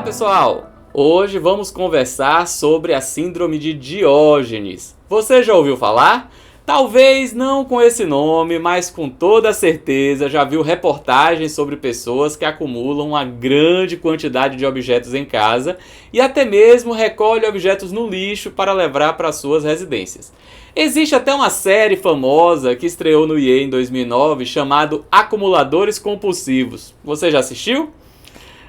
pessoal! Hoje vamos conversar sobre a síndrome de Diógenes. Você já ouviu falar? Talvez não com esse nome, mas com toda certeza já viu reportagens sobre pessoas que acumulam uma grande quantidade de objetos em casa e até mesmo recolhe objetos no lixo para levar para suas residências. Existe até uma série famosa que estreou no IE em 2009 chamado Acumuladores Compulsivos. Você já assistiu?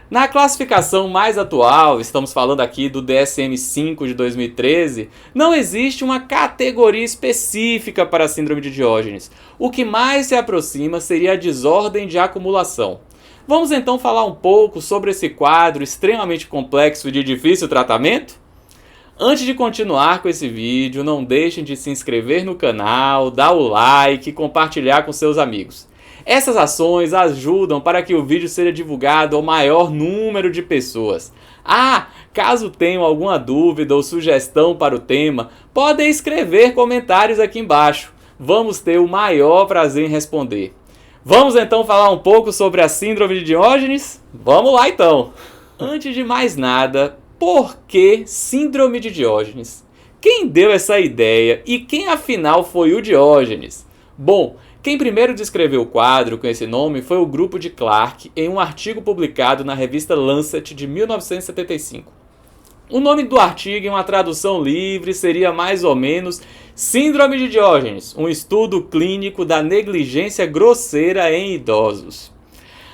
Na classificação mais atual, estamos falando aqui do DSM-5 de 2013, não existe uma categoria específica para a síndrome de Diógenes. O que mais se aproxima seria a desordem de acumulação. Vamos então falar um pouco sobre esse quadro extremamente complexo e de difícil tratamento? Antes de continuar com esse vídeo, não deixem de se inscrever no canal, dar o like e compartilhar com seus amigos. Essas ações ajudam para que o vídeo seja divulgado ao maior número de pessoas. Caso tenham alguma dúvida ou sugestão para o tema, podem escrever comentários aqui embaixo. Vamos ter o maior prazer em responder. Vamos então falar um pouco sobre a síndrome de Diógenes? Vamos lá então! Antes de mais nada, por que síndrome de Diógenes? Quem deu essa ideia e quem afinal foi o Diógenes? Bom, quem primeiro descreveu o quadro com esse nome foi o grupo de Clark em um artigo publicado na revista Lancet de 1975. O nome do artigo em uma tradução livre seria mais ou menos Síndrome de Diógenes, um estudo clínico da negligência grosseira em idosos.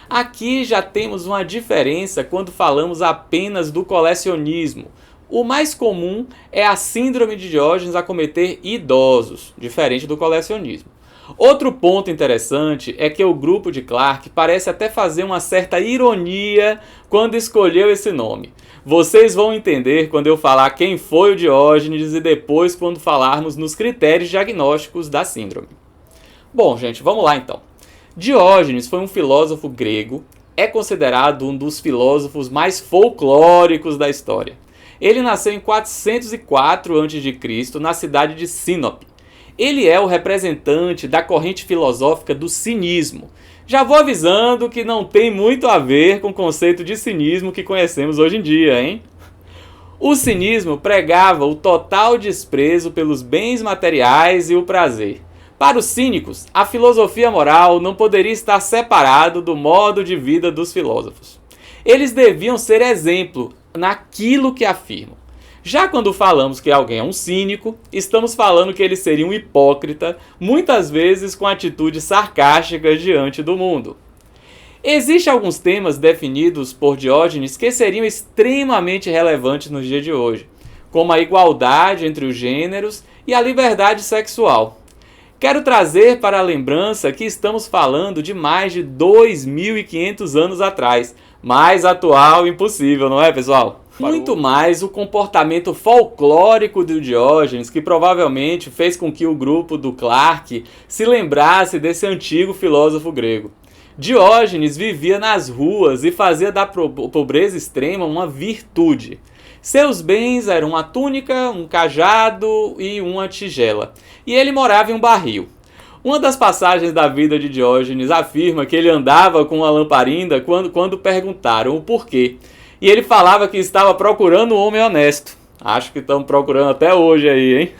Aqui já temos uma diferença quando falamos apenas do colecionismo. O mais comum é a síndrome de Diógenes acometer idosos, diferente do colecionismo. Outro ponto interessante é que o grupo de Clark parece até fazer uma certa ironia quando escolheu esse nome. Vocês vão entender quando eu falar quem foi o Diógenes e depois quando falarmos nos critérios diagnósticos da síndrome. Bom, gente, vamos lá então. Diógenes foi um filósofo grego, é considerado um dos filósofos mais folclóricos da história. Ele nasceu em 404 a.C. na cidade de Sinope. Ele é o representante da corrente filosófica do cinismo. Já vou avisando que não tem muito a ver com o conceito de cinismo que conhecemos hoje em dia, hein? O cinismo pregava o total desprezo pelos bens materiais e o prazer. Para os cínicos, a filosofia moral não poderia estar separado do modo de vida dos filósofos. Eles deviam ser exemplo naquilo que afirmam. Já quando falamos que alguém é um cínico, estamos falando que ele seria um hipócrita, muitas vezes com atitudes sarcásticas diante do mundo. Existem alguns temas definidos por Diógenes que seriam extremamente relevantes nos dias de hoje, como a igualdade entre os gêneros e a liberdade sexual. Quero trazer para a lembrança que estamos falando de mais de 2.500 anos atrás. Mais atual impossível, não é, pessoal? Muito mais o comportamento folclórico do Diógenes, que provavelmente fez com que o grupo do Clark se lembrasse desse antigo filósofo grego. Diógenes vivia nas ruas e fazia da pobreza extrema uma virtude. Seus bens eram uma túnica, um cajado e uma tigela. E ele morava em um barril. Uma das passagens da vida de Diógenes afirma que ele andava com uma lamparina quando perguntaram o porquê. E ele falava que estava procurando um homem honesto. Acho que estamos procurando até hoje aí, hein?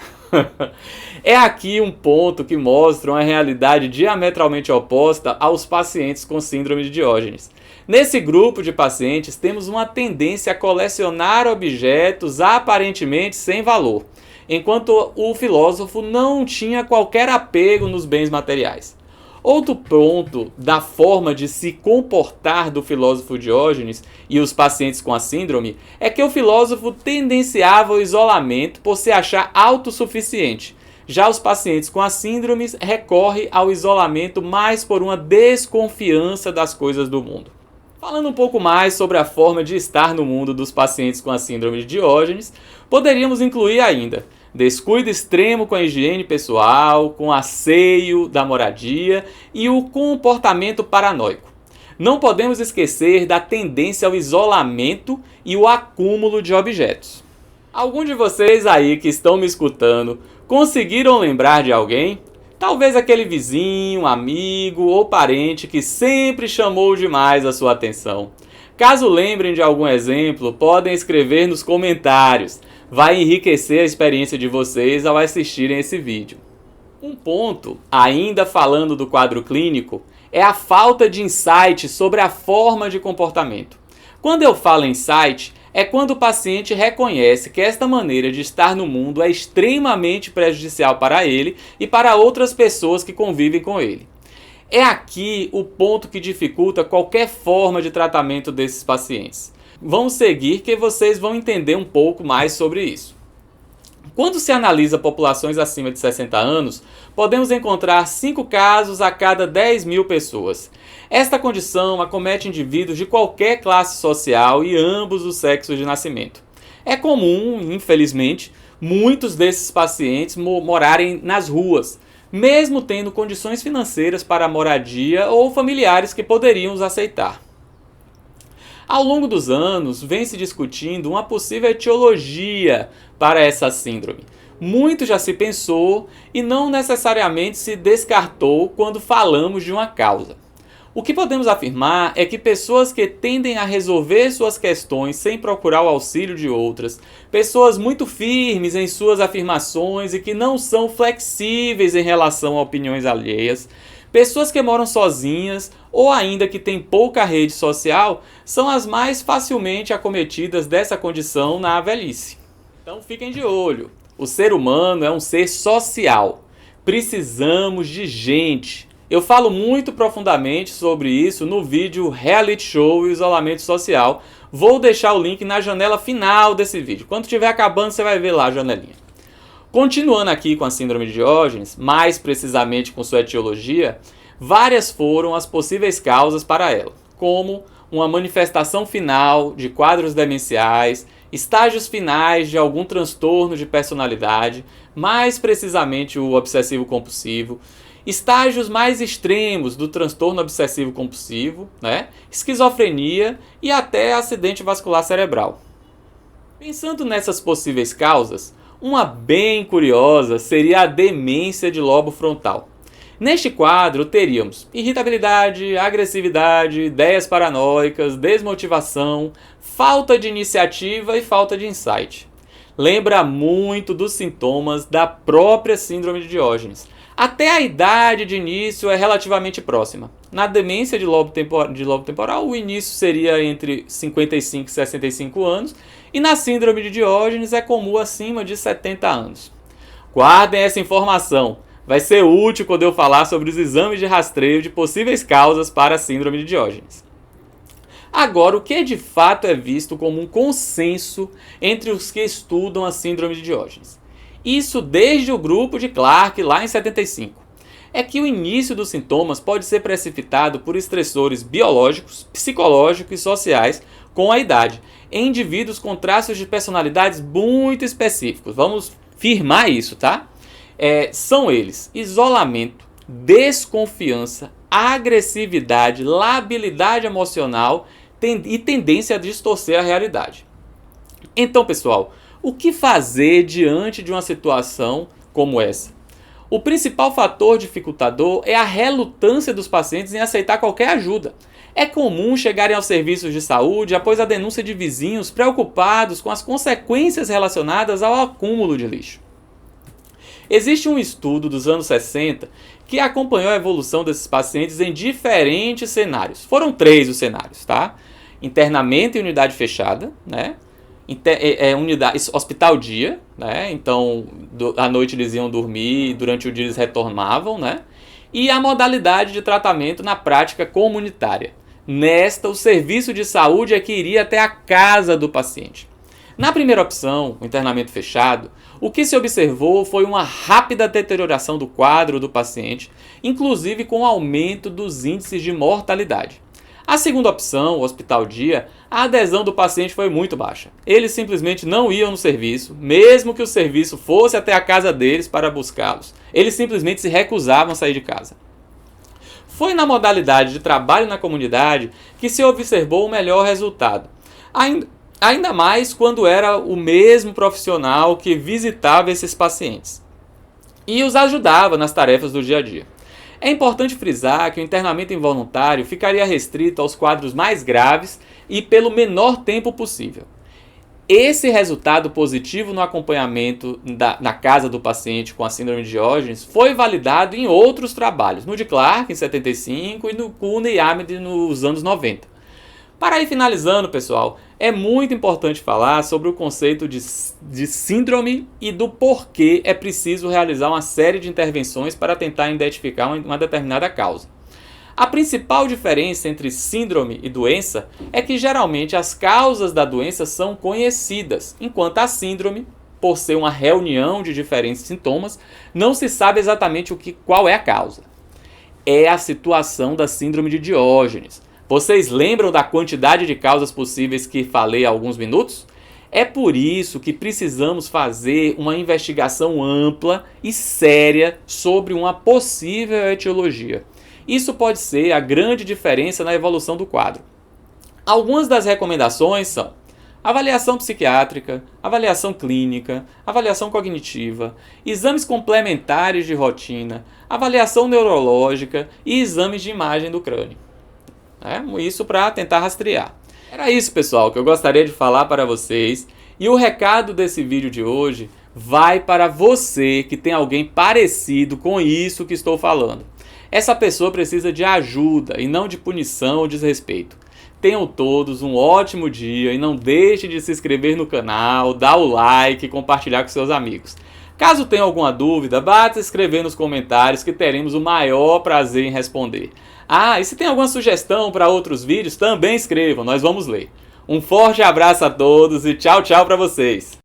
É aqui um ponto que mostra uma realidade diametralmente oposta aos pacientes com síndrome de Diógenes. Nesse grupo de pacientes, temos uma tendência a colecionar objetos aparentemente sem valor, enquanto o filósofo não tinha qualquer apego nos bens materiais. Outro ponto da forma de se comportar do filósofo Diógenes e os pacientes com a síndrome é que o filósofo tendenciava ao isolamento por se achar autossuficiente. Já os pacientes com as síndromes recorrem ao isolamento mais por uma desconfiança das coisas do mundo. Falando um pouco mais sobre a forma de estar no mundo dos pacientes com a síndrome de Diógenes, poderíamos incluir ainda descuido extremo com a higiene pessoal, com o asseio da moradia e o comportamento paranoico. Não podemos esquecer da tendência ao isolamento e o acúmulo de objetos. Algum de vocês aí que estão me escutando conseguiram lembrar de alguém? Talvez aquele vizinho, amigo ou parente que sempre chamou demais a sua atenção. Caso lembrem de algum exemplo, podem escrever nos comentários. Vai enriquecer a experiência de vocês ao assistirem esse vídeo. Um ponto, ainda falando do quadro clínico, é a falta de insight sobre a forma de comportamento. Quando eu falo insight, é quando o paciente reconhece que esta maneira de estar no mundo é extremamente prejudicial para ele e para outras pessoas que convivem com ele. É aqui o ponto que dificulta qualquer forma de tratamento desses pacientes. Vamos seguir que vocês vão entender um pouco mais sobre isso. Quando se analisa populações acima de 60 anos, podemos encontrar 5 casos a cada 10 mil pessoas. Esta condição acomete indivíduos de qualquer classe social e ambos os sexos de nascimento. É comum, infelizmente, muitos desses pacientes morarem nas ruas, mesmo tendo condições financeiras para a moradia ou familiares que poderiam os aceitar. Ao longo dos anos, vem se discutindo uma possível etiologia para essa síndrome. Muito já se pensou e não necessariamente se descartou quando falamos de uma causa. O que podemos afirmar é que pessoas que tendem a resolver suas questões sem procurar o auxílio de outras, pessoas muito firmes em suas afirmações e que não são flexíveis em relação a opiniões alheias, pessoas que moram sozinhas ou ainda que têm pouca rede social, são as mais facilmente acometidas dessa condição na velhice. Então fiquem de olho, o ser humano é um ser social, precisamos de gente. Eu falo muito profundamente sobre isso no vídeo Reality Show e Isolamento Social. Vou deixar o link na janela final desse vídeo. Quando estiver acabando, você vai ver lá a janelinha. Continuando aqui com a síndrome de Diógenes, mais precisamente com sua etiologia, várias foram as possíveis causas para ela, como uma manifestação final de quadros demenciais, estágios finais de algum transtorno de personalidade, mais precisamente o obsessivo-compulsivo, estágios mais extremos do transtorno obsessivo-compulsivo, esquizofrenia e até acidente vascular cerebral. Pensando nessas possíveis causas, uma bem curiosa seria a demência de lobo frontal. Neste quadro teríamos irritabilidade, agressividade, ideias paranoicas, desmotivação, falta de iniciativa e falta de insight. Lembra muito dos sintomas da própria síndrome de Diógenes. Até a idade de início é relativamente próxima. Na demência de lobo temporal, o início seria entre 55 e 65 anos, e na síndrome de Diógenes é comum acima de 70 anos. Guardem essa informação, vai ser útil quando eu falar sobre os exames de rastreio de possíveis causas para a síndrome de Diógenes. Agora, o que de fato é visto como um consenso entre os que estudam a síndrome de Diógenes? Isso desde o grupo de Clark lá em 75. É que o início dos sintomas pode ser precipitado por estressores biológicos, psicológicos e sociais com a idade, em indivíduos com traços de personalidades muito específicos. Vamos firmar isso, tá? São eles: isolamento, desconfiança, agressividade, labilidade emocional e tendência a distorcer a realidade. Então, pessoal, o que fazer diante de uma situação como essa? O principal fator dificultador é a relutância dos pacientes em aceitar qualquer ajuda. É comum chegarem aos serviços de saúde após a denúncia de vizinhos preocupados com as consequências relacionadas ao acúmulo de lixo. Existe um estudo dos anos 60 que acompanhou a evolução desses pacientes em diferentes cenários. Foram 3 os cenários, tá? Internamento em unidade fechada, hospital dia, então à noite eles iam dormir e durante o dia eles retornavam, e a modalidade de tratamento na prática comunitária. Nesta, o serviço de saúde é que iria até a casa do paciente. Na primeira opção, o internamento fechado, o que se observou foi uma rápida deterioração do quadro do paciente, inclusive com o aumento dos índices de mortalidade. A segunda opção, o hospital dia, a adesão do paciente foi muito baixa. Eles simplesmente não iam no serviço, mesmo que o serviço fosse até a casa deles para buscá-los. Eles simplesmente se recusavam a sair de casa. Foi na modalidade de trabalho na comunidade que se observou o melhor resultado. Ainda mais quando era o mesmo profissional que visitava esses pacientes e os ajudava nas tarefas do dia a dia. É importante frisar que o internamento involuntário ficaria restrito aos quadros mais graves e pelo menor tempo possível. Esse resultado positivo no acompanhamento na casa do paciente com a síndrome de Diógenes foi validado em outros trabalhos, no de Clark em 75 e no Kuhn e Ahmed nos anos 90. Para ir finalizando, pessoal, é muito importante falar sobre o conceito de síndrome e do porquê é preciso realizar uma série de intervenções para tentar identificar uma determinada causa. A principal diferença entre síndrome e doença é que geralmente as causas da doença são conhecidas, enquanto a síndrome, por ser uma reunião de diferentes sintomas, não se sabe exatamente qual é a causa. É a situação da síndrome de Diógenes. Vocês lembram da quantidade de causas possíveis que falei há alguns minutos? É por isso que precisamos fazer uma investigação ampla e séria sobre uma possível etiologia. Isso pode ser a grande diferença na evolução do quadro. Algumas das recomendações são avaliação psiquiátrica, avaliação clínica, avaliação cognitiva, exames complementares de rotina, avaliação neurológica e exames de imagem do crânio. Isso para tentar rastrear. Era isso, pessoal, que eu gostaria de falar para vocês. E o recado desse vídeo de hoje vai para você que tem alguém parecido com isso que estou falando. Essa pessoa precisa de ajuda e não de punição ou desrespeito. Tenham todos um ótimo dia e não deixe de se inscrever no canal, dar o like e compartilhar com seus amigos. Caso tenha alguma dúvida, basta escrever nos comentários que teremos o maior prazer em responder. E se tem alguma sugestão para outros vídeos, também escrevam, nós vamos ler. Um forte abraço a todos e tchau, tchau para vocês!